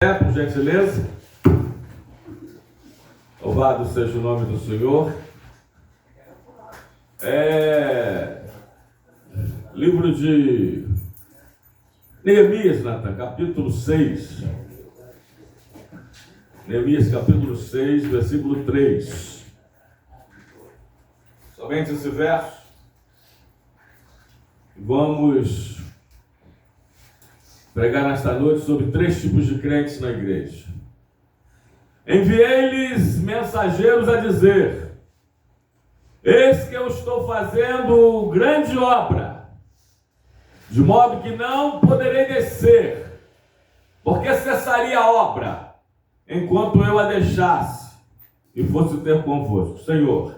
Por gentileza, louvado seja o nome do Senhor. Livro de Neemias, Natan, capítulo 6. Neemias, capítulo 6, versículo 3. Somente esse verso. Vamos pregar nesta noite sobre 3 tipos de crentes na igreja. Enviei-lhes mensageiros a dizer: eis que eu estou fazendo grande obra, de modo que não poderei descer, porque cessaria a obra, enquanto eu a deixasse e fosse ter convosco. Senhor,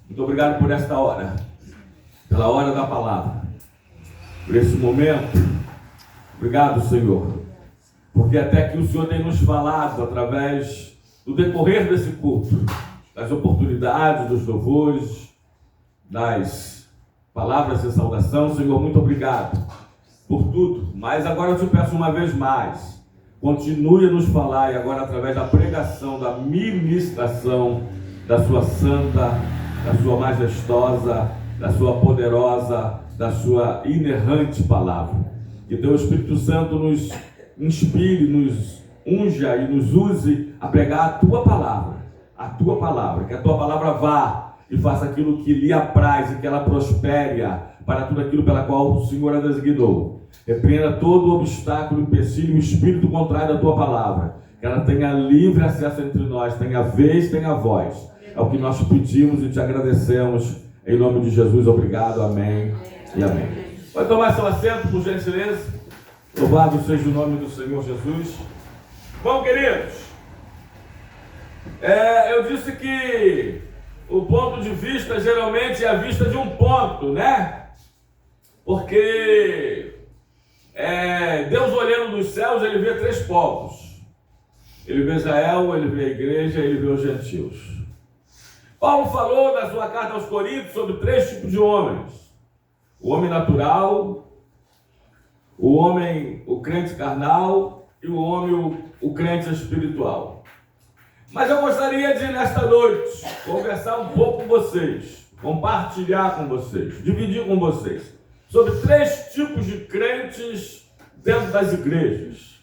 muito obrigado por esta hora, pela hora da palavra, por esse momento. Obrigado, Senhor, porque até aqui o Senhor tem nos falado através do decorrer desse culto, das oportunidades, dos louvores, das palavras de saudação. Senhor, muito obrigado por tudo, mas agora eu te peço uma vez mais, continue a nos falar, e agora através da pregação, da ministração da sua santa, da sua majestosa, da sua poderosa, da sua inerrante palavra. Que teu Espírito Santo nos inspire, nos unja e nos use a pregar a tua palavra, que a tua palavra vá e faça aquilo que lhe apraz e que ela prospere para tudo aquilo pela qual o Senhor a designou. Repreenda todo o obstáculo, empecilho, o espírito contrário da tua palavra, que ela tenha livre acesso entre nós, tenha vez, tenha voz. É o que nós pedimos e te agradecemos, em nome de Jesus. Obrigado, amém e amém. Pode tomar seu assento, por gentileza. Louvado seja o nome do Senhor Jesus. Bom, queridos, eu disse que o ponto de vista geralmente é a vista de um ponto, né? Porque Deus olhando dos céus, ele vê 3 povos. Ele vê Israel, ele vê a igreja, ele vê os gentios. Paulo falou na sua carta aos Coríntios sobre 3 tipos de homens: o homem natural, o crente carnal e o homem, o crente espiritual. Mas eu gostaria de, nesta noite, conversar um pouco com vocês, compartilhar com vocês, dividir com vocês, sobre 3 tipos de crentes dentro das igrejas.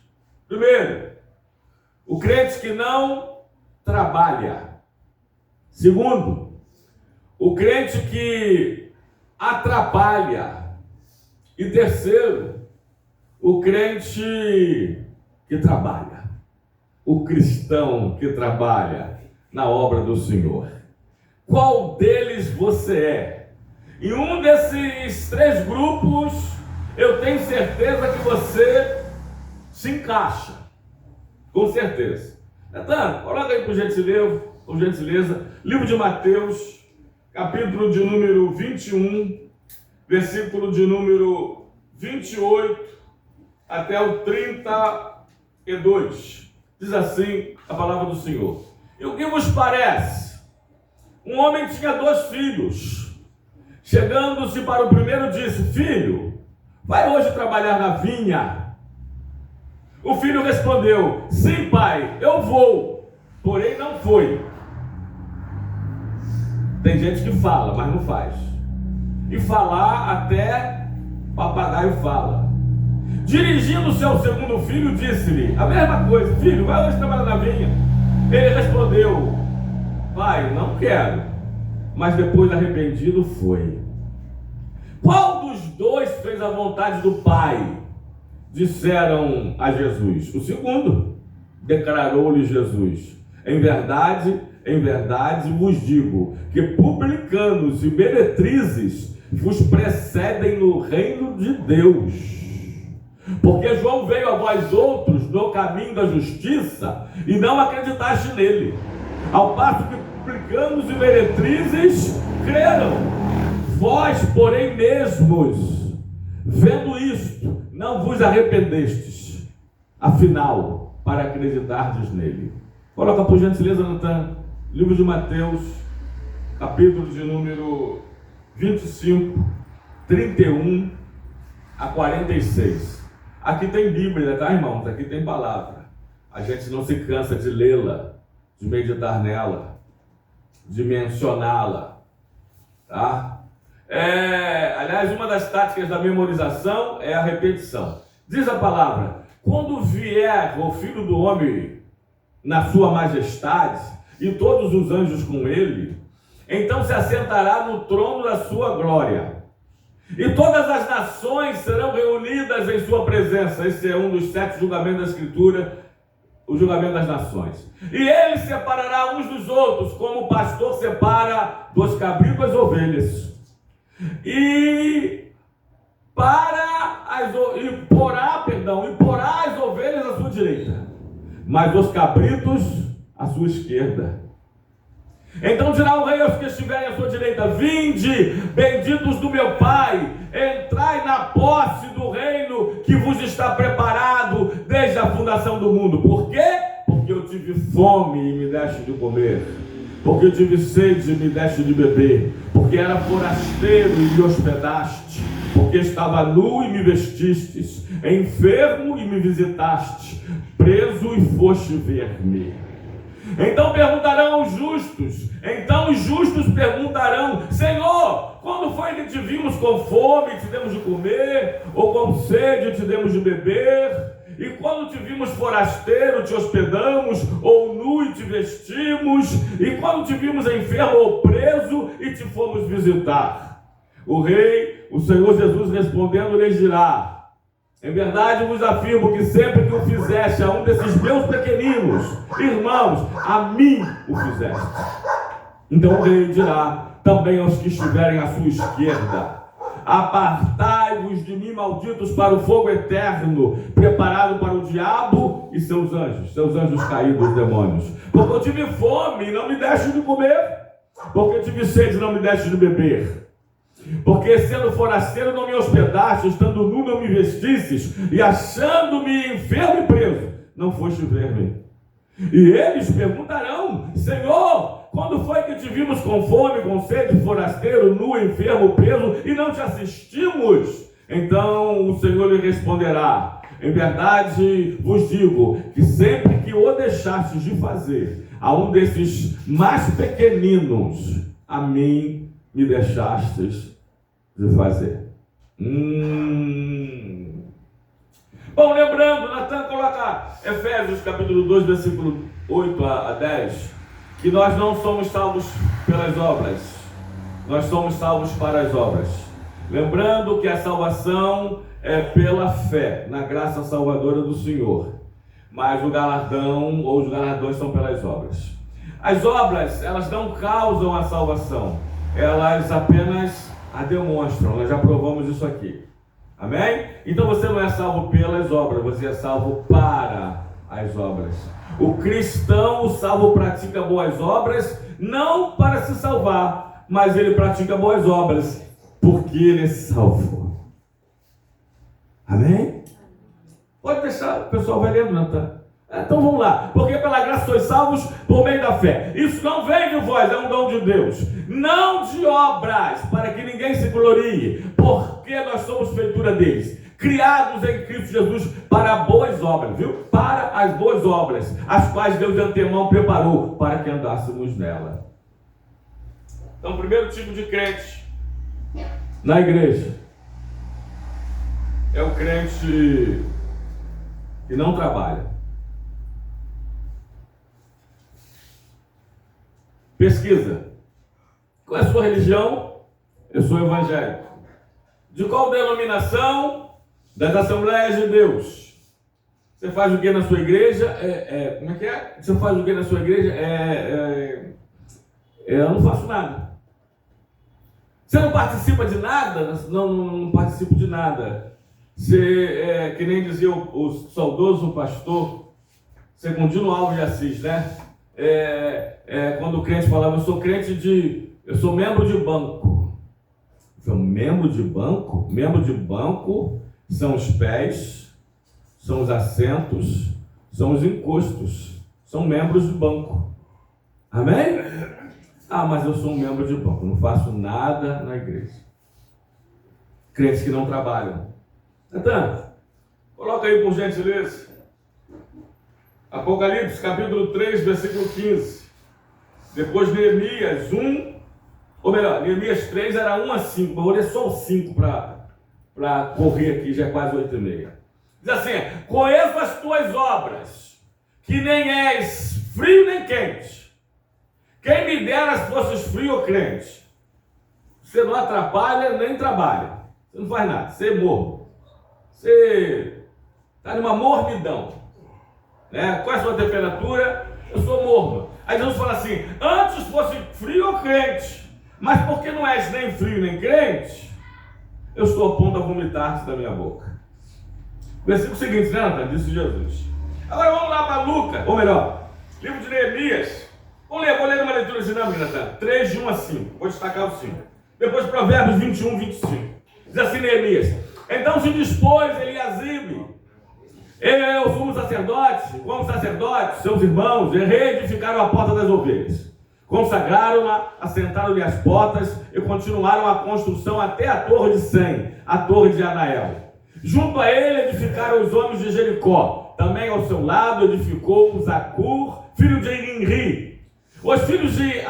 Primeiro, o crente que não trabalha. Segundo, o crente que atrapalha. E terceiro, o crente que trabalha, o cristão que trabalha na obra do Senhor. Qual deles você é? Em um desses 3 grupos, eu tenho certeza que você se encaixa, com certeza. Natan, coloca aí por gentileza, livro de Mateus, capítulo de número 21, versículo de número 28 até o 32. Diz assim a palavra do Senhor: e o que vos parece? Um homem tinha 2 filhos. Chegando-se para o primeiro, disse: filho, vai hoje trabalhar na vinha? O filho respondeu: sim, pai, eu vou. Porém não foi. Tem gente que fala, mas não faz. E falar até papagaio fala. Dirigindo-se ao segundo filho, disse-lhe a mesma coisa: filho, vai hoje trabalhar na vinha. Ele respondeu: pai, não quero. Mas depois, arrependido, foi. Qual dos 2 fez a vontade do pai? Disseram a Jesus. O segundo. Declarou-lhe Jesus: em verdade vos digo, que publicanos e meretrizes vos precedem no reino de Deus. Porque João veio a vós outros no caminho da justiça e não acreditaste nele, ao passo que publicanos e meretrizes creram. Vós, porém, mesmos, vendo isto, não vos arrependestes, afinal, para acreditardes nele. Coloca por gentileza, Natan, livro de Mateus, capítulo de número 25, 31 a 46. Aqui tem Bíblia, tá, irmãos? Aqui tem palavra. A gente não se cansa de lê-la, de meditar nela, de mencioná-la, tá? Aliás, uma das táticas da memorização é a repetição. Diz a palavra: quando vier o Filho do Homem na sua majestade e todos os anjos com ele, então se assentará no trono da sua glória. E todas as nações serão reunidas em sua presença. Esse é um dos 7 julgamentos da Escritura, o julgamento das nações. E ele separará uns dos outros, como o pastor separa dos cabritos as ovelhas. E porá as ovelhas à sua direita, mas os cabritos à sua esquerda. Então dirá o rei aos que estiverem à sua direita: vinde, benditos do meu Pai, entrai na posse do reino que vos está preparado desde a fundação do mundo. Por quê? Porque eu tive fome e me deste de comer, porque eu tive sede e me deste de beber, porque era forasteiro e me hospedaste, porque estava nu e me vestistes, enfermo e me visitaste, preso e foste ver-me. Então perguntarão os justos perguntarão: Senhor, quando foi que te vimos com fome e te demos de comer, ou com sede e te demos de beber? E quando te vimos forasteiro, te hospedamos, ou nu e te vestimos? E quando te vimos enfermo ou preso e te fomos visitar? O rei, o Senhor Jesus, respondendo, lhes dirá: em verdade vos afirmo que sempre que o fizeste a um desses meus pequeninos irmãos, a mim o fizeste. Então o rei dirá também aos que estiverem à sua esquerda: apartai-vos de mim, malditos, para o fogo eterno, preparado para o diabo e seus anjos caídos, os demônios. Porque eu tive fome e não me deste de comer, porque eu tive sede e não me deste de beber, porque sendo forasteiro não me hospedaste, estando nu não me vestistes, e achando-me enfermo e preso, não foste ver-me. E eles perguntarão: Senhor, quando foi que te vimos com fome, com sede, forasteiro, nu, enfermo, preso, e não te assistimos? Então o Senhor lhe responderá: em verdade vos digo que sempre que o deixastes de fazer a um desses mais pequeninos, a mim me deixastes de fazer. Bom, lembrando, Natan coloca Efésios capítulo 2, versículo 8 a 10, que nós não somos salvos pelas obras, nós somos salvos para as obras. Lembrando que a salvação é pela fé, na graça salvadora do Senhor, mas o galardão ou os galardões são pelas obras. As obras, elas não causam a salvação, elas apenas a demonstram. Nós já provamos isso aqui. Amém? Então você não é salvo pelas obras, você é salvo para as obras. O cristão, o salvo, pratica boas obras, não para se salvar, mas ele pratica boas obras porque ele é salvo. Amém? Pode deixar, o pessoal vai lendo, Natan. Então vamos lá. Porque pela graça sois salvos por meio da fé. Isso não vem de vós, é um dom de Deus, não de obras, para que ninguém se glorie, porque nós somos feitura deles, criados em Cristo Jesus para boas obras, viu? Para as boas obras, as quais Deus de antemão preparou para que andássemos nela. Então, o primeiro tipo de crente na igreja é o crente que não trabalha. Pesquisa. Qual é a sua religião? Eu sou evangélico. De qual denominação? Das Assembleias de Deus. Você faz o que na sua igreja? Como é que é? Você faz o que na sua igreja? Eu não faço nada. Você não participa de nada? Não participo de nada. Você, que nem dizia o saudoso pastor Secundino Alves de Assis, né? Quando o crente falava: eu sou membro de banco. Eu, membro de banco? Membro de banco são os pés, são os assentos, são os encostos, são membros de banco. Amém? Mas eu sou um membro de banco, não faço nada na igreja. Crentes que não trabalham. Então, coloca aí por gentileza. Apocalipse, capítulo 3, versículo 15. Depois Neemias 1, ou melhor, Neemias 3 era 1 a 5. Vou ler só o 5 para correr aqui, já é quase 8h30. Diz assim: conheço as tuas obras, que nem és frio nem quente. Quem me dera se fosses frio ou crente. Você não atrapalha nem trabalha. Você não faz nada, você é morno. Você está numa mornidão. Né? Qual é a sua temperatura? Eu sou morno. Aí Jesus fala assim: antes fosse frio ou crente, mas porque não és nem frio nem crente, eu estou a ponto de vomitar-te da minha boca. Versículo seguinte, né, Natan? Disse Jesus. Agora vamos lá para Lucas, ou melhor, livro de Neemias. Vou ler uma leitura dinâmica, Natan. 3, de 1 a 5. Vou destacar o 5. Depois Provérbios 21, 25. Diz assim Neemias: então se dispôs Eliasibe, o sumo sacerdote, como sacerdote, seus irmãos, reedificaram a porta das ovelhas. Consagraram-na, assentaram-lhe as portas e continuaram a construção até a torre de Sem, a torre de Anael. Junto a ele edificaram os homens de Jericó. Também ao seu lado edificou Zacur, filho de Enri. Os filhos de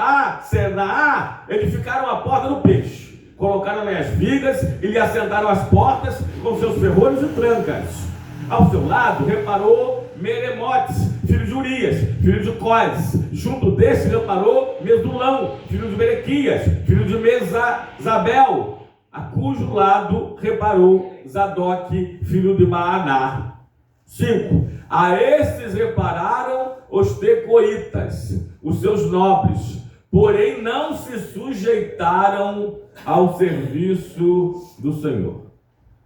Senaá edificaram a porta do peixe. Colocaram-lhe as vigas e lhe assentaram as portas com seus ferrolhos e trancas. Ao seu lado reparou Meremotes, filho de Urias, filho de Cores. Junto deste reparou Mesulão, filho de Berequias, filho de Mesazabel, a cujo lado reparou Zadok, filho de Maaná. 5. A estes repararam os tecoitas, os seus nobres, porém não se sujeitaram ao serviço do Senhor.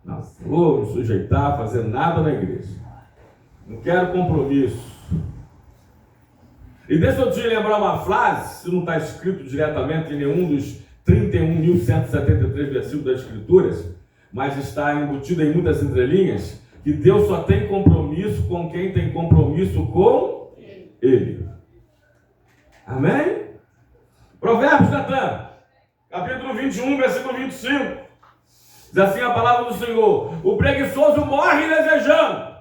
Não vou me sujeitar a fazer nada na igreja. Não quero compromisso. E deixa eu te lembrar uma frase, se não está escrito diretamente em nenhum dos 31.173 versículos das Escrituras, mas está embutido em muitas entrelinhas, que Deus só tem compromisso com quem tem compromisso com Ele. Amém? Provérbios, Natan, capítulo 21, versículo 25. Diz assim a palavra do Senhor: o preguiçoso morre desejando,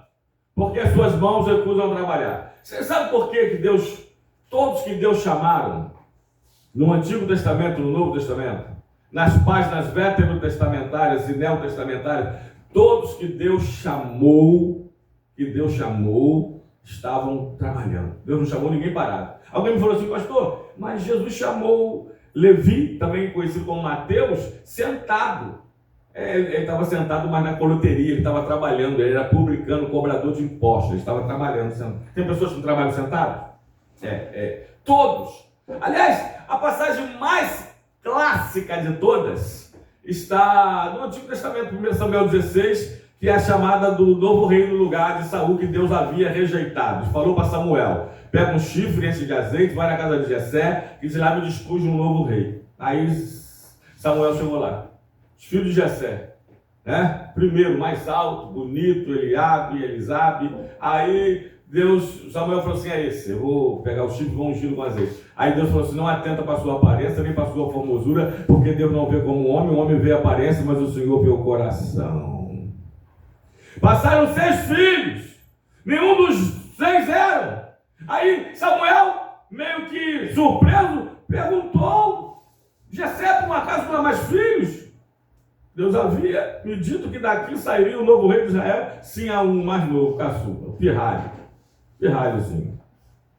porque as suas mãos recusam trabalhar. Você sabe por que Deus, todos que Deus chamaram, no Antigo Testamento, no Novo Testamento, nas páginas veterotestamentárias e neotestamentárias, todos que Deus chamou, estavam trabalhando. Deus não chamou ninguém parado. Alguém me falou assim: pastor, mas Jesus chamou Levi, também conhecido como Mateus, sentado. Ele estava sentado, mas na coloteria, ele estava trabalhando, ele era publicano, cobrador de impostos, ele estava trabalhando. Tem pessoas que não trabalham sentadas? Todos. Aliás, a passagem mais clássica de todas está no Antigo Testamento, 1 Samuel 16, que é a chamada do novo rei no lugar de Saul, que Deus havia rejeitado. Falou para Samuel: pega um chifre, enche de azeite, vai na casa de Jessé, e de lá me dispus um novo rei. Aí Samuel chegou lá. Os filhos de Jessé, né? Primeiro, mais alto, bonito, Eliabe, Elisabe. Aí Samuel falou assim: é esse, eu vou pegar o chifre e vou ungir com azeite. Aí Deus falou assim: não atenta para a sua aparência, nem para a sua formosura, porque Deus não vê como o homem vê a aparência, mas o Senhor vê o coração. Passaram 6 filhos, nenhum dos 6 eram. Aí Samuel, meio que surpreso, perguntou: Jessé, por uma casa não há mais filhos? Deus havia me dito que daqui sairia o novo rei de Israel. Sim, há um mais novo, caçula, o pirralhozinho,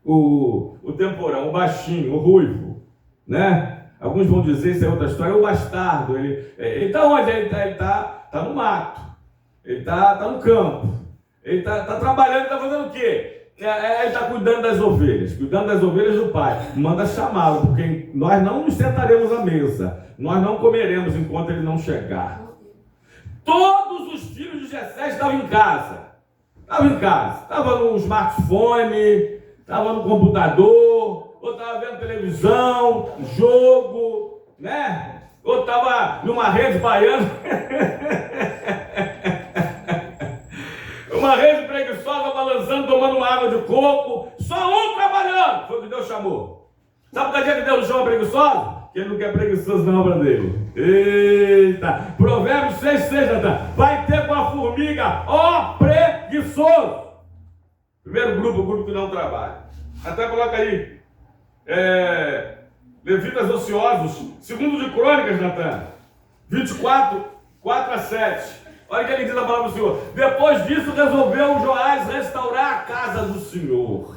o temporão, o baixinho, o ruivo, né? Alguns vão dizer, isso é outra história, o bastardo. Ele está onde? Ele está no mato, ele está no campo, ele está trabalhando, está fazendo o quê? Ele está cuidando das ovelhas do pai. Manda chamá-lo, porque nós não nos sentaremos à mesa, nós não comeremos enquanto ele não chegar. Todos os filhos de Jessé estavam em casa, estava no smartphone, estava no computador, ou estava vendo televisão, jogo, né? Ou estava numa rede baiana. Uma rede preguiçosa, balançando, tomando uma água de coco. Só um trabalhando. Foi o que Deus chamou. Sabe por que Deus não chama preguiçoso? Porque ele não quer preguiçoso na obra dele. Eita! Provérbios 6, 6, vai ter com a formiga, ó preguiçoso. Primeiro grupo, o grupo que não trabalha. Até coloca aí. Levitas ociosos. Segundo de Crônicas, Natan. 24, 4 a 7. Olha o que ele diz a palavra do Senhor. Depois disso, resolveu Joás restaurar a casa do Senhor.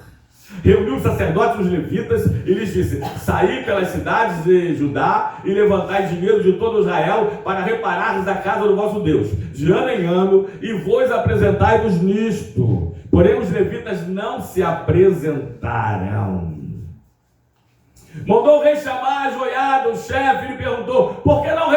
Reuniu os sacerdotes e os levitas e lhes disse: saí pelas cidades de Judá e levantai dinheiro de todo Israel para reparar a casa do vosso Deus, de ano em ano, e vos apresentai-vos nisto. Porém os levitas não se apresentaram. Mandou o rei chamar a Joiada, o chefe, e lhe perguntou: por que não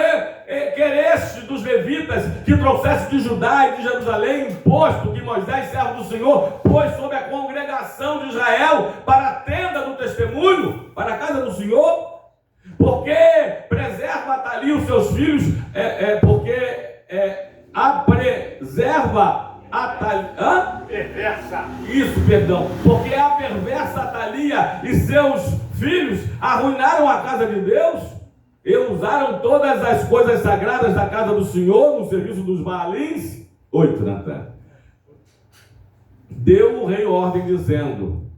quereste dos levitas que trouxesse de Judá e de Jerusalém imposto que Moisés, servo do Senhor, pôs sobre a congregação de Israel para a tenda do testemunho, para a casa do Senhor? Porque preserva Atalia os seus filhos, preserva Atalia, perversa. Isso, perdão. Porque a perversa Atalia e seus filhos arruinaram a casa de Deus e usaram todas as coisas sagradas da casa do Senhor no serviço dos Baalins. 8, Natan. Deu o rei ordem dizendo: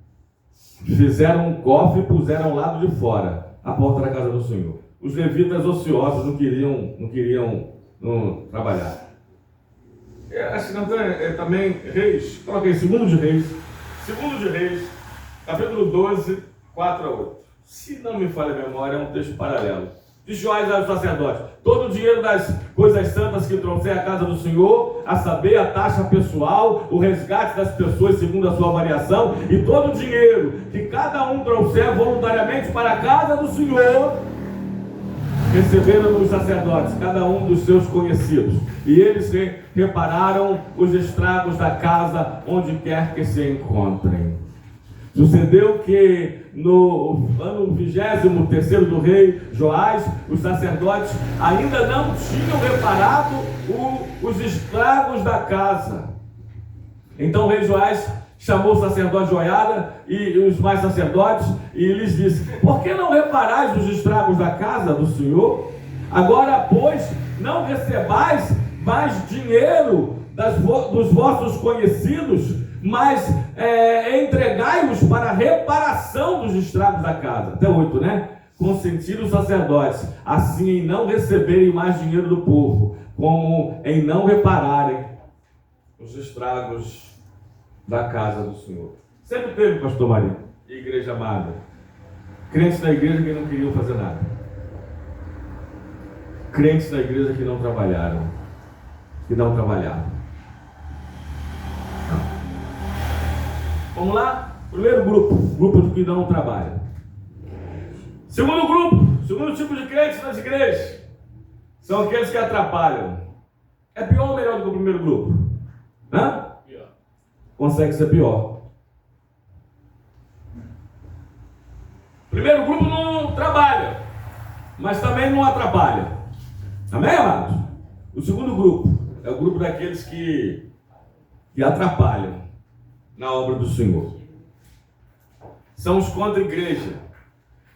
fizeram um cofre e puseram ao lado de fora a porta da casa do Senhor. Os levitas ociosos não queriam trabalhar. Acho que Natan também Reis, coloca aí, segundo de Reis, capítulo 12, 4 a 8. Se não me falha a memória, é um texto paralelo. De Joás aos sacerdotes: todo o dinheiro das coisas santas que trouxer à casa do Senhor, a saber, a taxa pessoal, o resgate das pessoas segundo a sua variação, e todo o dinheiro que cada um trouxer voluntariamente para a casa do Senhor, receberam dos sacerdotes, cada um dos seus conhecidos, e eles repararam os estragos da casa onde quer que se encontrem. Sucedeu que no ano 23º do rei Joás, os sacerdotes ainda não tinham reparado os estragos da casa. Então o rei Joás chamou o sacerdote Joiada e os mais sacerdotes e lhes disse: por que não reparais os estragos da casa do Senhor? Agora, pois, não recebais mais dinheiro dos vossos conhecidos, mas entregai-os para a reparação dos estragos da casa. Até 8, né? Consentiram os sacerdotes, assim em não receberem mais dinheiro do povo, como em não repararem os estragos da casa do Senhor. Sempre teve, pastor Marinho, e igreja amada, crentes na igreja que não queriam fazer nada, crentes na igreja que não trabalharam, Vamos lá? Primeiro grupo do que não trabalha. Segundo grupo, segundo tipo de crentes nas igrejas, são aqueles que atrapalham. É pior ou melhor do que o primeiro grupo? Pior. Consegue ser pior. Primeiro grupo não trabalha, mas também não atrapalha. Amém, amados? O segundo grupo é o grupo daqueles que atrapalham na obra do Senhor. São os contra a igreja.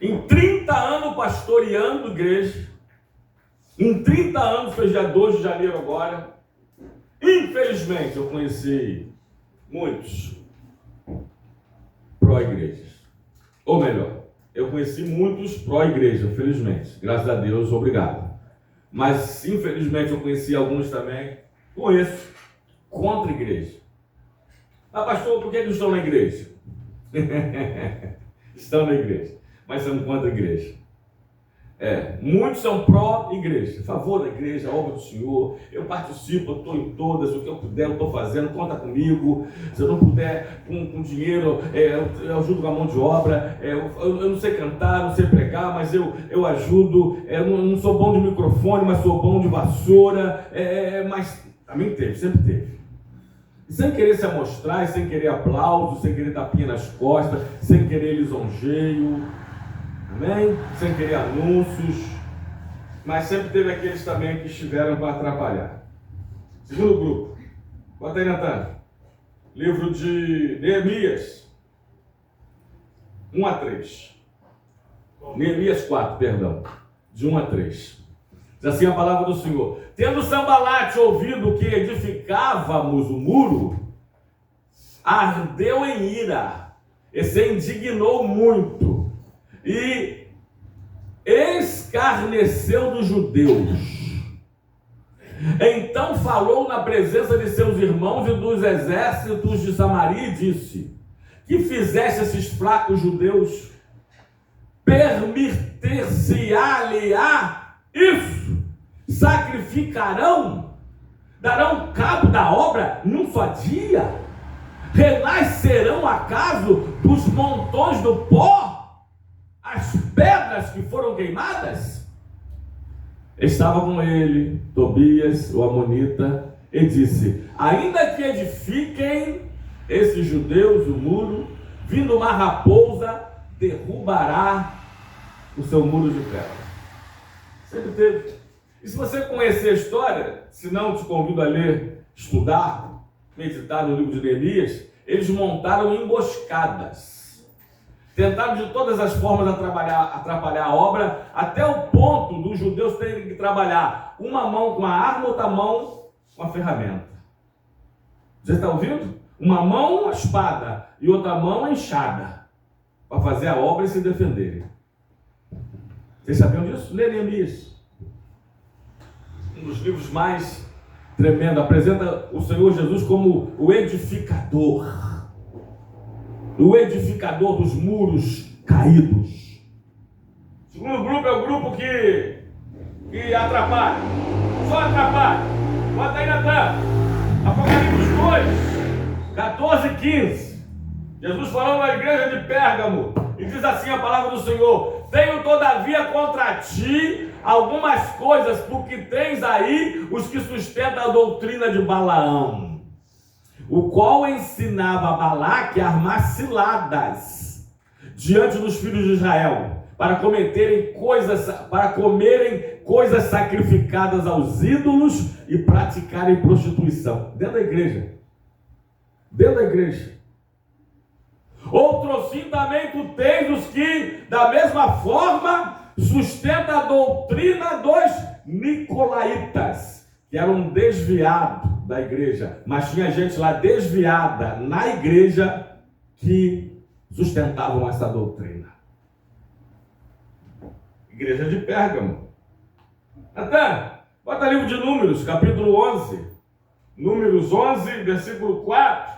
Em 30 anos pastoreando igreja, em 30 anos, foi dia 2 de janeiro agora, infelizmente eu conheci muitos pró-igrejas. Ou melhor, eu conheci muitos pró-igreja, felizmente. Graças a Deus, obrigado. Mas infelizmente eu conheci alguns também, conheço, contra a igreja. Ah, pastor, por que eles estão na igreja? Estão na igreja, mas são contra a igreja. Muitos são pró-igreja, a favor da igreja, a obra do Senhor. Eu participo, eu estou em todas, o que eu puder eu estou fazendo, conta comigo. Se eu não puder com dinheiro, eu ajudo com a mão de obra. Eu não sei cantar, não sei pregar, mas eu ajudo. Eu não sou bom de microfone, mas sou bom de vassoura. Mas também teve, sempre teve. Sem querer se amostrar, sem querer aplauso, sem querer tapinha nas costas, sem querer lisonjeio, amém? Sem querer anúncios, mas sempre teve aqueles também que estiveram para atrapalhar. Segundo grupo, bota aí, Natan, livro de Neemias 1 a 3. Neemias 4, perdão, de 1 a 3. Diz assim a palavra do Senhor: tendo Sambalate ouvido que edificávamos o muro, ardeu em ira e se indignou muito e escarneceu dos judeus. Então falou na presença de seus irmãos e dos exércitos de Samaria e disse: que fizeste esses fracos judeus? Permitir-se-á-lhe-á isso? Sacrificarão? Darão cabo da obra num só dia? Renascerão acaso dos montões do pó as pedras que foram queimadas? Estava com ele Tobias, o amonita, e disse: ainda que edifiquem esses judeus o muro, vindo uma raposa, derrubará o seu muro de pedra. Sempre teve. E se você conhecer a história, se não, te convido a ler, estudar, meditar no livro de Neemias, eles montaram emboscadas. Tentaram de todas as formas atrapalhar a obra, até o ponto dos judeus terem que trabalhar uma mão com a arma, outra mão com a ferramenta. Você está ouvindo? Uma mão a espada e outra mão a enxada, para fazer a obra e se defenderem. Vocês sabiam disso? Lê Neemias. Um dos livros mais tremendos. Apresenta o Senhor Jesus como o edificador. O edificador dos muros caídos. O segundo grupo é o grupo que atrapalha. Só atrapalha. Bota aí, Natan. Apocalipse 2, 14 e 15. Jesus falando à igreja de Pérgamo. E diz assim a palavra do Senhor: tenho todavia contra ti algumas coisas, porque tens aí os que sustentam a doutrina de Balaão, o qual ensinava a Balaque a armar ciladas diante dos filhos de Israel, para comerem coisas sacrificadas aos ídolos e praticarem prostituição. Dentro da igreja. Dentro da igreja. Outro sim também tu tens os que, da mesma forma, sustenta a doutrina dos nicolaítas, que eram desviados da igreja, mas tinha gente lá desviada na igreja que sustentavam essa doutrina. Igreja de Pérgamo. Natan, bota livro de Números, capítulo 11. Números 11, versículo 4.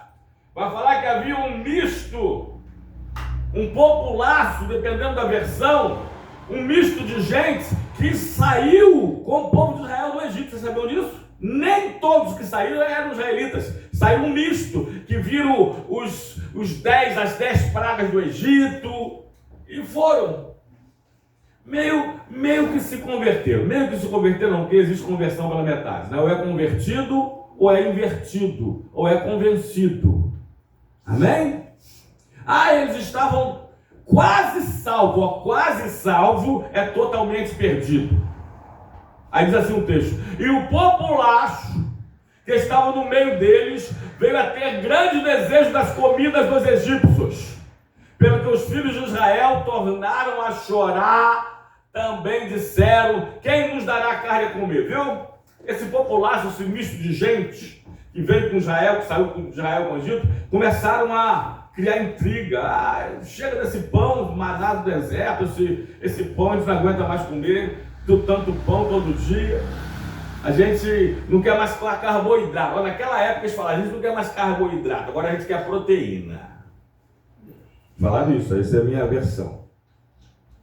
Vai falar que havia um misto, um populaço, dependendo da versão, um misto de gente que saiu com o povo de Israel do Egito. Vocês sabiam disso? Nem todos que saíram eram israelitas. Saiu um misto, que viram as 10 pragas do Egito e foram. Meio que se converteram. Meio que se converteram, não, porque existe conversão pela metade, né? Ou é convertido, ou é invertido, ou é convencido. Amém? Eles estavam quase salvos. Quase salvo é totalmente perdido. Aí diz assim o texto: e o populacho que estava no meio deles veio a ter grande desejo das comidas dos egípcios, pelo que os filhos de Israel tornaram a chorar, também disseram: quem nos dará carne a comer? Viu? Esse populacho, esse misto de gente que veio com Israel, que saiu com Israel com o Egito, começaram a criar intriga. Chega desse pão manado do deserto, esse pão a gente não aguenta mais comer, tanto pão todo dia. A gente não quer mais carboidrato. Agora, naquela época eles falavam: a gente não quer mais carboidrato, agora a gente quer proteína. Falaram isso, essa é a minha versão.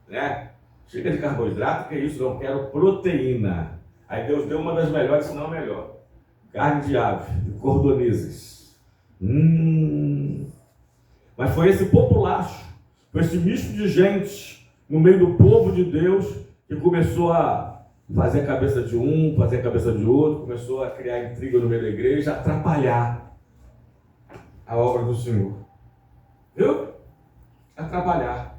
Né? Chega de carboidrato, que é isso, não quero proteína. Aí Deus deu uma das melhores, se não a melhor: carne de ave, de cordonizes. Mas foi esse populacho, foi esse misto de gente no meio do povo de Deus que começou a fazer a cabeça de um, fazer a cabeça de outro, começou a criar intriga no meio da igreja, atrapalhar a obra do Senhor. Viu? Atrapalhar.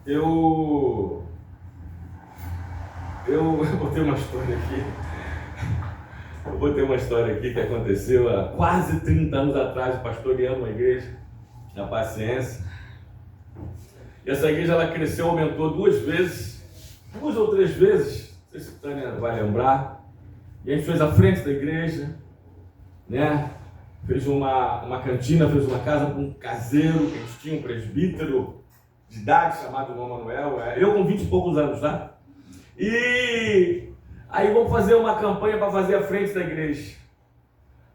Eu botei uma história aqui. Eu botei uma história aqui que aconteceu há quase 30 anos atrás, pastoreando uma igreja, na Paciência. E essa igreja, ela cresceu, aumentou 2 ou 3 vezes, não sei se a Tânia vai lembrar. E a gente fez a frente da igreja, né? fez uma cantina, fez uma casa com um caseiro, que a gente tinha um presbítero de idade chamado irmão Manuel, eu com 20 e poucos anos, tá? E aí vamos fazer uma campanha para fazer a frente da igreja.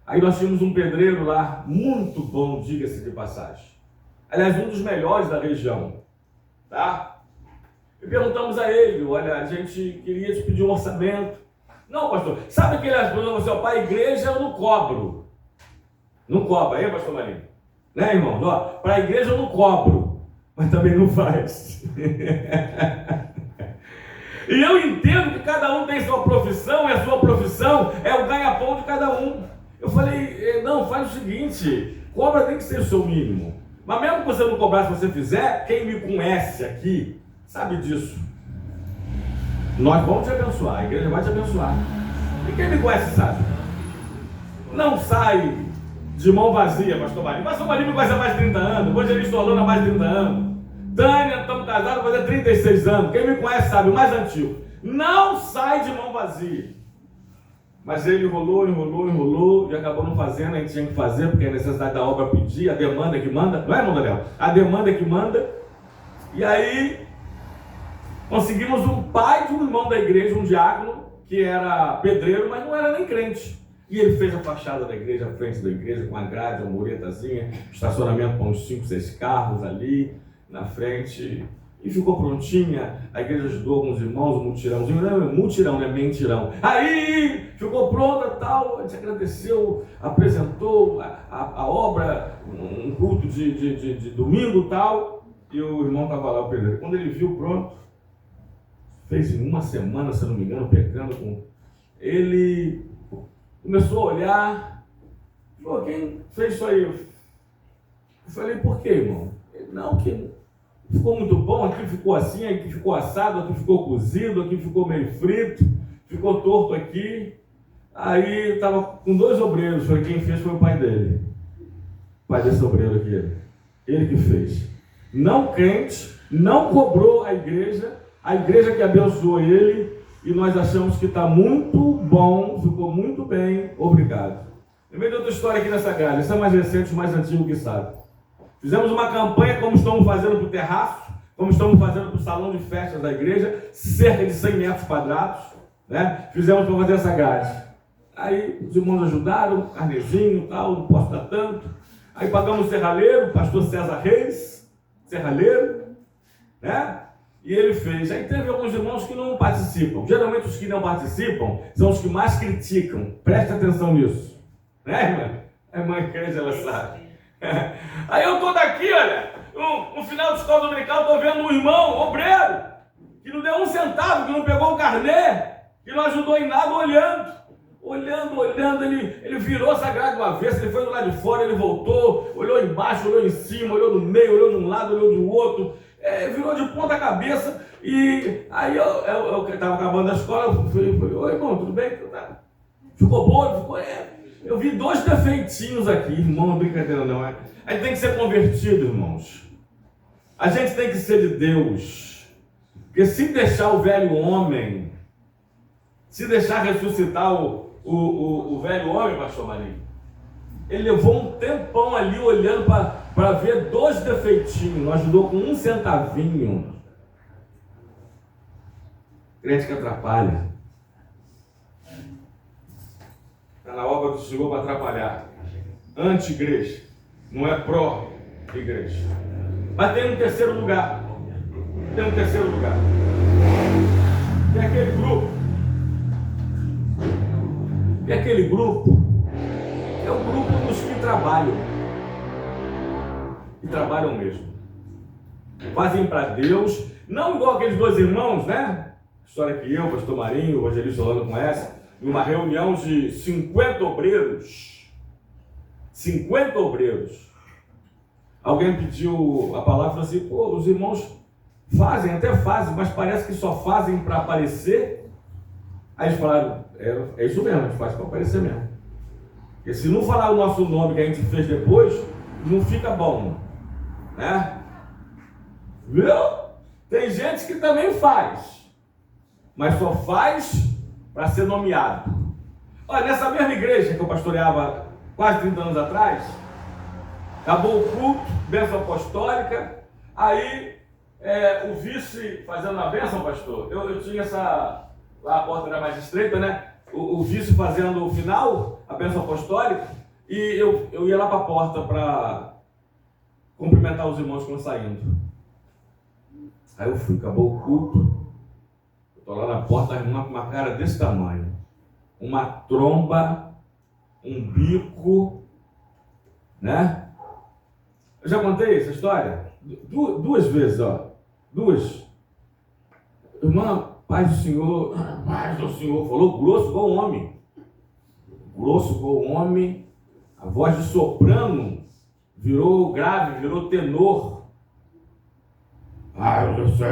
Aí nós tínhamos um pedreiro lá, muito bom, diga-se de passagem. Aliás, um dos melhores da região, tá? E perguntamos a ele, olha, a gente queria te pedir um orçamento. Não, pastor, sabe aquele assunto, pai, a igreja eu não cobro. Não cobra, hein, pastor Marinho? Né, irmãos? Para a igreja eu não cobro, mas também não faz. E eu entendo que cada um tem sua profissão, e a sua profissão é o ganha-pão de cada um. Eu falei, não, faz o seguinte, cobra tem que ser o seu mínimo. Mas mesmo que você não cobrar, se você fizer, quem me conhece aqui, sabe disso. Nós vamos te abençoar, a igreja vai te abençoar. E quem me conhece sabe. Não sai de mão vazia, pastor Marinho. Pastor Marinho me conhece há mais de 30 anos, hoje ele estou falando há mais de 30 anos. Tânia, estamos casados, vai fazer 36 anos. Quem me conhece sabe, o mais antigo. Não sai de mão vazia. Mas ele enrolou e acabou não fazendo. A gente tinha que fazer porque a necessidade da obra pedia, a demanda que manda. Não é, irmão Daniel? A demanda que manda. E aí conseguimos um pai de um irmão da igreja, um diácono, que era pedreiro, mas não era nem crente. E ele fez a fachada da igreja, a frente da igreja, com a grade, uma muretazinha, estacionamento para uns 5, 6 carros ali na frente. E ficou prontinha, a igreja ajudou alguns irmãos, um mutirãozinho, não é mutirão, não é mentirão. Aí ficou pronta, tal, a gente agradeceu, apresentou a obra, um culto de domingo, tal, e o irmão estava lá, o pedreiro. Quando ele viu pronto, fez em uma semana, se não me engano, pecando com... Ele começou a olhar, falou, quem fez isso aí? Eu falei, por quê, irmão? Ele, não, que... ficou muito bom, aqui ficou assim, aqui ficou assado, aqui ficou cozido, aqui ficou meio frito, ficou torto aqui. Aí estava com 2 obreiros, foi quem fez foi o pai dele. O pai desse obreiro aqui, ele que fez. Não crente, não cobrou a igreja que abençoou ele, e nós achamos que está muito bom, ficou muito bem, obrigado. Lembrei de outra história aqui nessa grade, essa é mais recente, mais antigo que sabe. Fizemos uma campanha, como estamos fazendo para o terraço, como estamos fazendo para o salão de festas da igreja, cerca de 100 metros quadrados, né? Fizemos para fazer essa grade. Aí os irmãos ajudaram, carnezinho e tal, não posso dar tanto. Aí pagamos o serralheiro, o pastor César Reis, serralheiro, né? E ele fez. Aí teve alguns irmãos que não participam. Geralmente os que não participam são os que mais criticam. Preste atenção nisso. Né, irmã? A irmã crente, ela sabe. Aí eu estou daqui, olha, no final de escola dominical, estou vendo um irmão, obreiro, que não deu um centavo, que não pegou o carnê, que não ajudou em nada, olhando, ele virou essa grade do avesso, ele foi do lado de fora, ele voltou, olhou embaixo, olhou em cima, olhou no meio, olhou de um lado, olhou do outro, virou de ponta cabeça. E aí eu estava acabando a escola, eu falei, oi irmão, tudo bem? Ficou bom? Ficou, Eu vi 2 defeitinhos aqui, irmão, não é brincadeira não, A gente tem que ser convertido, irmãos. A gente tem que ser de Deus. Porque se deixar o velho homem, se deixar ressuscitar o velho homem, pastor Marinho, ele levou um tempão ali olhando para ver 2 defeitinhos, não ajudou com 1 centavinho. Crente que atrapalha. Está na obra do Senhor para atrapalhar. Anti-igreja. Não é pró-igreja. Mas tem um terceiro lugar. Tem aquele grupo. É o grupo dos que trabalham. E trabalham mesmo. Fazem para Deus. Não igual aqueles 2 irmãos, né? História que eu, pastor Marinho, o evangelista Solano conhece. Numa reunião de 50 obreiros. 50 obreiros. Alguém pediu a palavra e falou assim, pô, os irmãos até fazem, mas parece que só fazem para aparecer. Aí eles falaram, é isso mesmo, a gente faz para aparecer mesmo. Porque se não falar o nosso nome que a gente fez depois, não fica bom. Né? Viu? Tem gente que também faz, mas só faz para ser nomeado. Olha, nessa mesma igreja que eu pastoreava quase 30 anos atrás. Acabou o culto, bênção apostólica, aí o vice fazendo a bênção, pastor, eu tinha essa, lá a porta era mais estreita, né? O vice fazendo o final, a bênção apostólica, e eu ia lá para a porta para cumprimentar os irmãos que estão saindo. Aí eu fui, acabou o culto, eu estou lá na porta, a irmã com uma cara desse tamanho, uma tromba, um bico, né? Eu já contei essa história? Duas vezes, ó. Duas. Irmã, paz do Senhor, falou grosso igual homem. Grosso igual homem. A voz de soprano virou grave, virou tenor. Eu sei.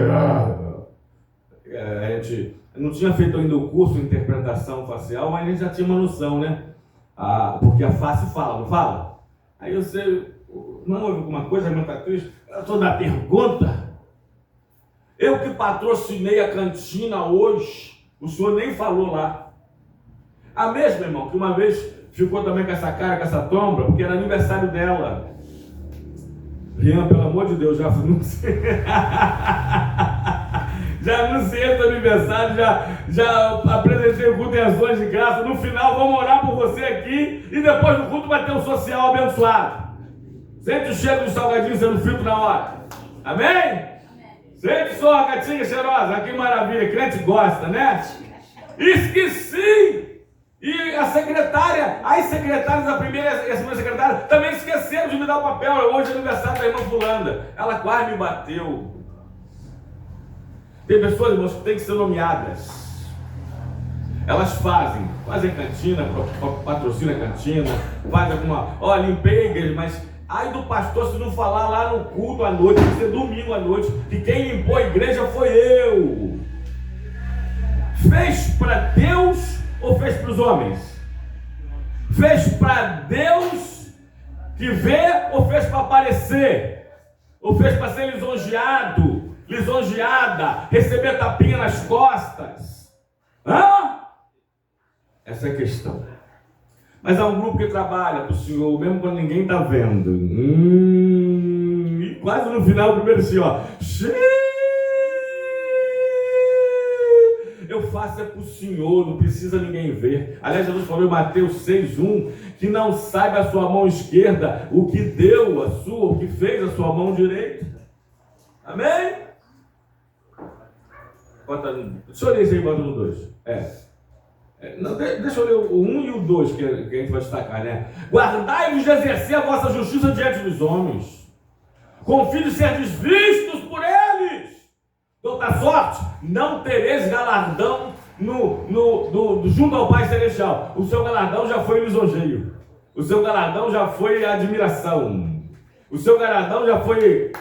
A gente não tinha feito ainda o curso de interpretação facial, mas a gente já tinha uma noção, né? Porque a face fala, não fala? Aí eu sei, não houve alguma coisa, a minha está triste. Eu estou na pergunta. Eu que patrocinei a cantina hoje, o senhor nem falou lá. A mesma, irmão, que uma vez ficou também com essa cara, com essa tromba, porque era aniversário dela. Rian, pelo amor de Deus, já anunciei. Já anunciei seu aniversário, já apresentei o culto em ações de graça. No final, vamos orar por você aqui e depois do culto vai ter um social abençoado. Sente o cheiro do salgadinho sendo frito na hora. Amém? Sente só a gatinha cheirosa, que maravilha, crente gosta, né? Esqueci! E a secretária, as secretárias da primeira e a segunda secretária também esqueceram de me dar o papel. Hoje é aniversário da irmã fulana. Ela quase me bateu. Tem pessoas, irmãos, que têm que ser nomeadas. Elas fazem cantina, patrocinam a cantina, fazem alguma, limpei a igreja, mas ai do pastor se não falar lá no culto à noite, vai ser domingo à noite, que quem limpou a igreja foi eu. Fez para Deus ou fez para os homens? Fez para Deus que vê ou fez para aparecer? Ou fez para ser lisonjeado, lisonjeada, receber tapinha nas costas? Essa é a questão. Mas há um grupo que trabalha para o Senhor, mesmo quando ninguém está vendo. E quase no final, primeiro assim, eu faço para o Senhor, não precisa ninguém ver. Aliás, Jesus falou em Mateus 6:1, que não saiba a sua mão esquerda o que deu a sua, o que fez a sua mão direita. Amém? Deixa eu ler isso aí, bota no 2. Não, deixa eu ler o 1 e o 2 que a gente vai destacar, né? Guardai-vos de exercer a vossa justiça diante dos homens, com fim de serdes vistos por eles. De outra sorte, não tereis galardão junto ao Pai Celestial. O seu galardão já foi o lisonjeio. O seu galardão já foi a admiração. O seu galardão já foi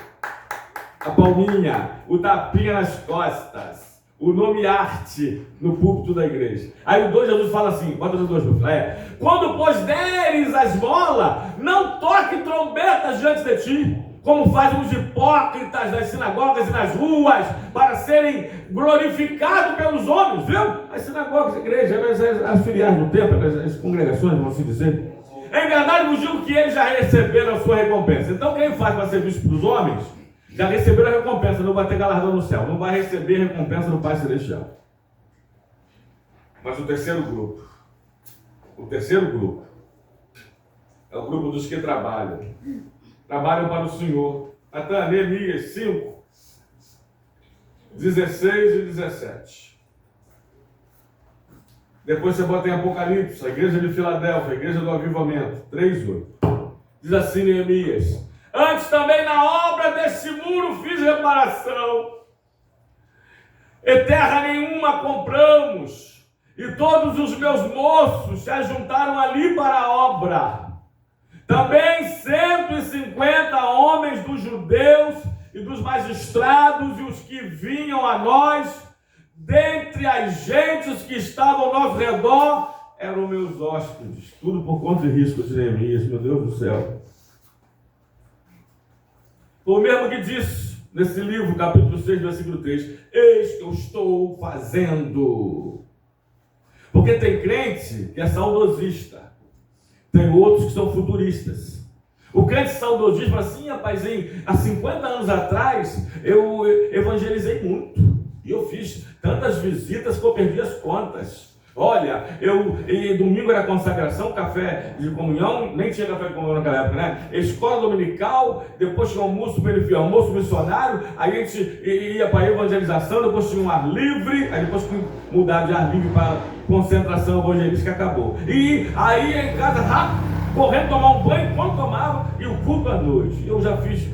a palminha, o tapinha nas costas, o nome arte no púlpito da igreja. Aí o 2, Jesus fala assim, bota no 2, quando pois deres a esmola, não toque trombetas diante de ti, como fazem os hipócritas nas sinagogas e nas ruas, para serem glorificados pelos homens, viu? As sinagogas, as igrejas, as filiais do templo, as congregações, vamos assim dizer. Em verdade vos digo que eles já receberam a sua recompensa. Então quem faz para ser visto pelos homens, já receberam a recompensa, não vai ter galardão no céu, não vai receber a recompensa do Pai Celestial. Mas o terceiro grupo é o grupo dos que trabalham para o Senhor. Até Neemias 5, 16 e 17. Depois você bota em Apocalipse, a igreja de Filadélfia, a igreja do avivamento, 3:8. Diz assim Neemias: antes também na obra deste muro fiz reparação, e terra nenhuma compramos, e todos os meus moços se ajuntaram ali para a obra. Também 150 homens dos judeus e dos magistrados e os que vinham a nós, dentre as gentes que estavam ao nosso redor, eram meus hóspedes. Tudo por conta de risco de Neemias, meu Deus do céu. O mesmo que disse nesse livro, capítulo 6, versículo 3, eis que eu estou fazendo. Porque tem crente que é saudosista. Tem outros que são futuristas. O crente saudosista fala assim, rapazinho, há 50 anos atrás eu evangelizei muito. E eu fiz tantas visitas que eu perdi as contas. Olha, e domingo era consagração, café de comunhão, nem tinha café de comunhão naquela época, né? Escola dominical, depois tinha almoço periférico, almoço missionário, aí a gente ia para a evangelização, depois tinha um ar livre, aí depois mudar de ar livre para concentração evangelística, acabou. E aí em casa, rápido, correndo tomar um banho, quando tomava, e o culto à noite. Eu já fiz,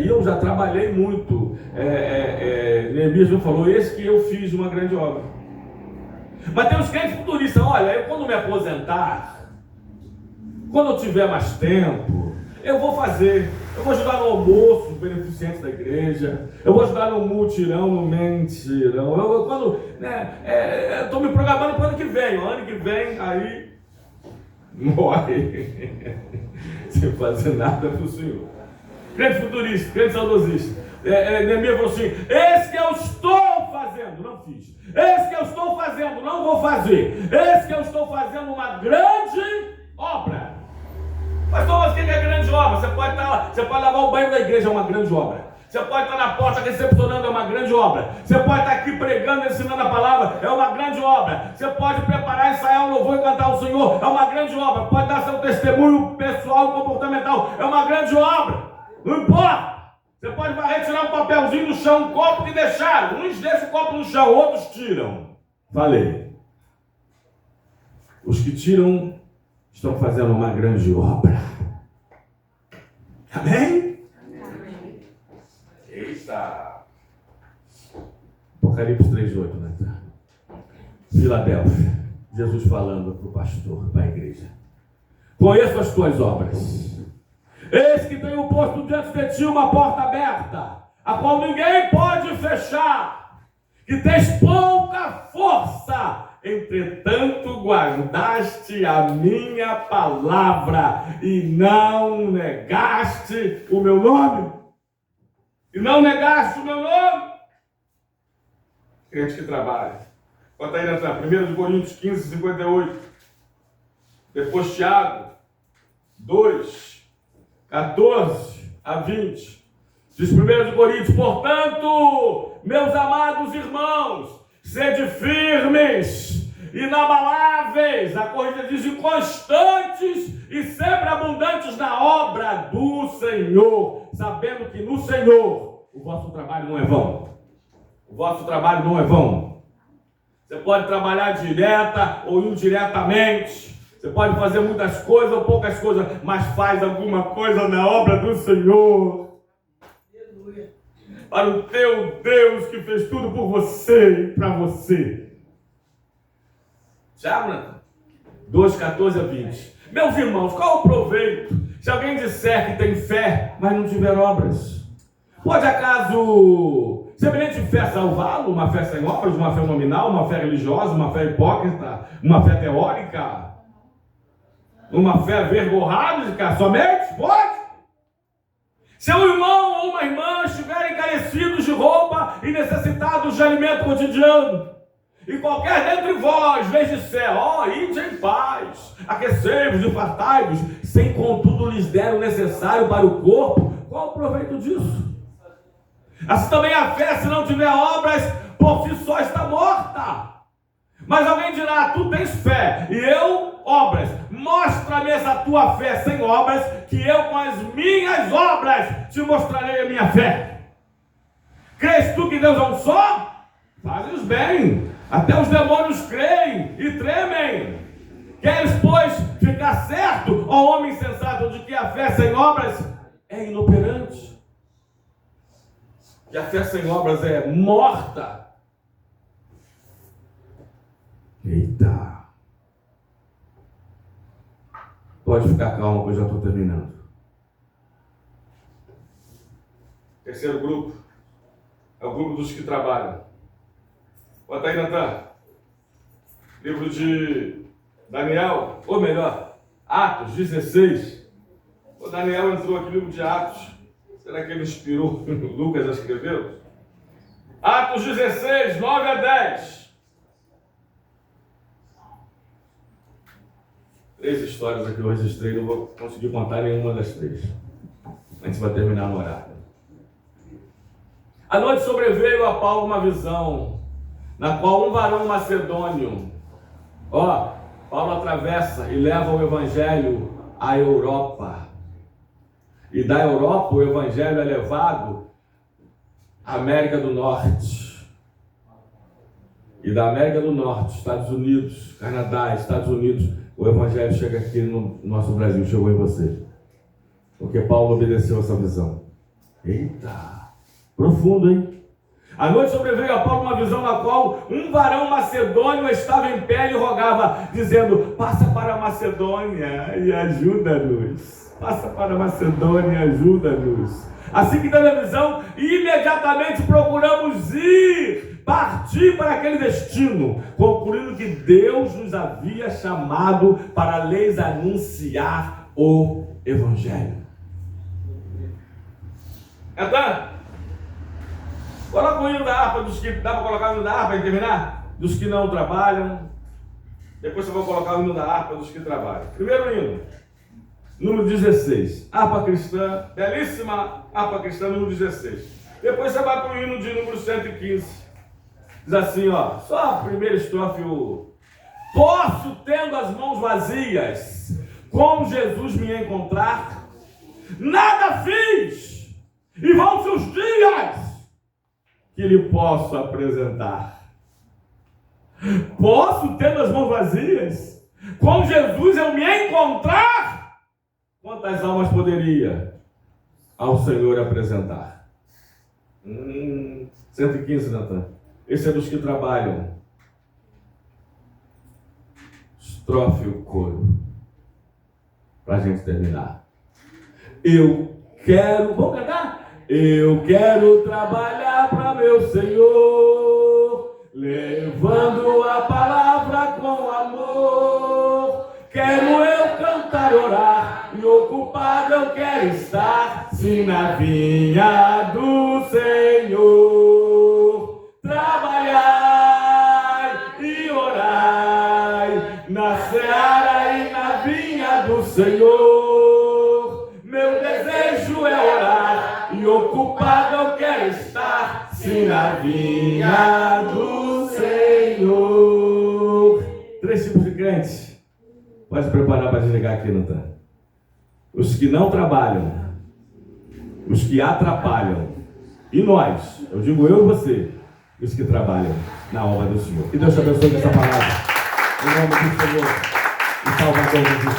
e eu já trabalhei muito. Neemias me falou, esse que eu fiz uma grande obra. Mas tem os crentes futuristas, olha, eu quando me aposentar, quando eu tiver mais tempo, eu vou fazer, eu vou ajudar no almoço dos beneficentes da igreja, eu vou ajudar no mutirão, no mentirão, eu estou me programando para o ano que vem, aí morre, sem fazer nada para o Senhor. Crente futurista, crente saudosista. Neemias falou assim, esse que eu estou fazendo, não fiz. Esse que eu estou fazendo, não vou fazer. Esse que eu estou fazendo uma grande obra. Pastor, mas o que é grande obra? Você pode estar lá, você pode lavar o banho da igreja, é uma grande obra. Você pode estar na porta recepcionando, é uma grande obra. Você pode estar aqui pregando, ensinando a palavra, é uma grande obra. Você pode preparar, ensaiar um louvor e cantar ao Senhor, é uma grande obra. Pode dar seu testemunho pessoal e comportamental, é uma grande obra. Não importa. Você pode retirar um papelzinho do chão, um copo que deixaram. Uns deixam o copo no chão, outros tiram. Falei. Os que tiram estão fazendo uma grande obra. Amém? Amém. Eita. Apocalipse 3:8, né? Filadélfia. Jesus falando para o pastor, para a igreja. Conheço as tuas obras. Eis que tenho posto diante de ti uma porta aberta, a qual ninguém pode fechar, que tens pouca força, entretanto guardaste a minha palavra, e não negaste o meu nome. E não negaste o meu nome. Crente que trabalha. Bota aí na 1 Coríntios 15:58. Depois Tiago 2:14-20. Diz 1 Coríntios, portanto, meus amados irmãos, sede firmes, inabaláveis, a corrida diz inconstantes e sempre abundantes na obra do Senhor, sabendo que no Senhor o vosso trabalho não é vão. O vosso trabalho não é vão. Você pode trabalhar direta ou indiretamente. Você pode fazer muitas coisas ou poucas coisas, mas faz alguma coisa na obra do Senhor. Aleluia. Para o teu Deus que fez tudo por você e para você. Tiago 2:14-20. Meus irmãos, qual o proveito se alguém disser que tem fé, mas não tiver obras? Pode acaso semelhante fé salvá-lo? Uma fé sem obras, uma fé nominal, uma fé religiosa, uma fé hipócrita, uma fé teórica? Uma fé verborrágica somente? Pode? Se um irmão ou uma irmã estiverem carecidos de roupa e necessitados de alimento cotidiano, e qualquer dentre vós vez disser, ide em paz, aquecei-vos e fartai-vos, sem contudo lhes der o necessário para o corpo, qual o proveito disso? Assim também a fé, se não tiver obras, por si só está morta. Mas alguém dirá, tu tens fé, e eu obras. Mostra-me essa tua fé sem obras, que eu com as minhas obras te mostrarei a minha fé. Crês tu que Deus é um só? Fazes bem. Até os demônios creem e tremem. Queres, pois, ficar certo, ó homem sensato, de que a fé sem obras é inoperante? Que a fé sem obras é morta. Eita. Pode ficar calmo que eu já estou terminando. Terceiro grupo é o grupo dos que trabalham. Bota aí, Natan. Livro de Daniel, ou melhor, Atos 16. O Daniel entrou aqui no livro de Atos. Será que ele inspirou Lucas a escrever? Atos 16, 9-10. 3 histórias aqui eu registrei, não vou conseguir contar nenhuma das 3. A gente vai terminar no horário. À noite sobreveio a Paulo uma visão, na qual um varão macedônio, Paulo atravessa e leva o evangelho à Europa. E da Europa o evangelho é levado à América do Norte. E da América do Norte, Estados Unidos, Canadá, Estados Unidos, o evangelho chega aqui no nosso Brasil, chegou em você. Porque Paulo obedeceu essa visão. Eita, profundo, hein? À noite sobreveio a Paulo uma visão na qual um varão macedônio estava em pé e rogava, dizendo: passa para a Macedônia e ajuda-nos. Passa para a Macedônia e ajuda-nos. Assim que teve a visão, imediatamente procuramos partir para aquele destino, concluindo que Deus nos havia chamado para lhes anunciar o Evangelho. Então, coloca o hino da harpa dos que... Dá para colocar o hino da harpa e terminar? Dos que não trabalham. Depois eu vou colocar o hino da harpa dos que trabalham. Primeiro hino, número 16. Harpa cristã, belíssima harpa cristã, número 16. Depois você vai para o hino de número 115. Diz assim, só a primeira estrofe. Posso, tendo as mãos vazias, com Jesus me encontrar, nada fiz, e vão-se os dias que lhe posso apresentar. Posso, tendo as mãos vazias, com Jesus eu me encontrar, quantas almas poderia ao Senhor apresentar? 115, Natan. Esse é dos que trabalham. Estrofe o coro, para a gente terminar. Vamos cantar? Eu quero trabalhar para meu Senhor, levando a palavra com amor. Quero eu cantar, orar, e ocupado eu quero estar, sim, na vinha do Senhor. Trabalhai e orai, na seara e na vinha do Senhor. Meu desejo é orar, e ocupado eu quero estar, sim, na vinha do Senhor. 3 tipos de crentes. Pode preparar para desligar aqui, Natan. Os que não trabalham, os que atrapalham, e nós, eu digo eu e você, os que trabalham na obra do Senhor. Que Deus te abençoe com essa palavra. Em nome do Senhor e Salvador Jesus.